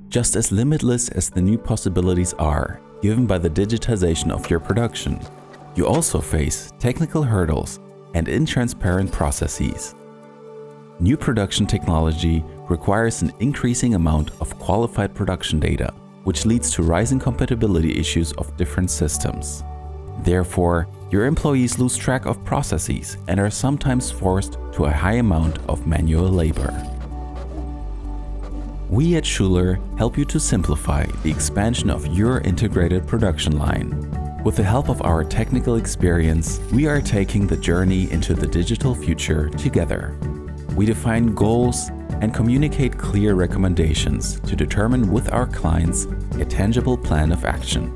Just as limitless as the new possibilities are given by the digitization of your production, you also face technical hurdles and intransparent processes. New production technology requires an increasing amount of qualified production data, which leads to rising compatibility issues of different systems. Therefore, your employees lose track of processes and are sometimes forced to a high amount of manual labor. We at SCHULER help you to simplify the expansion of your integrated production line. With the help of our technical experience, we are taking the journey into the digital future together. We define goals and communicate clear recommendations to determine with our clients a tangible plan of action.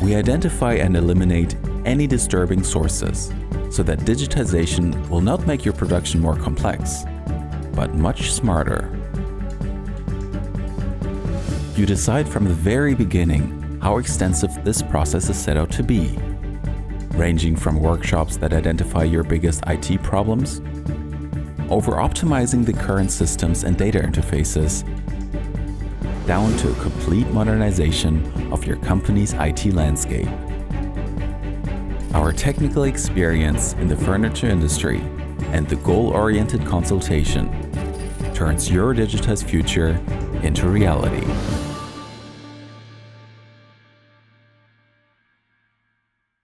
We identify and eliminate any disturbing sources so that digitization will not make your production more complex, but much smarter. You decide from the very beginning how extensive this process is set out to be, ranging from workshops that identify your biggest IT problems, over optimizing the current systems and data interfaces, down to a complete modernization of your company's IT landscape. Our technical experience in the furniture industry and the goal-oriented consultation turns your digitized future into reality.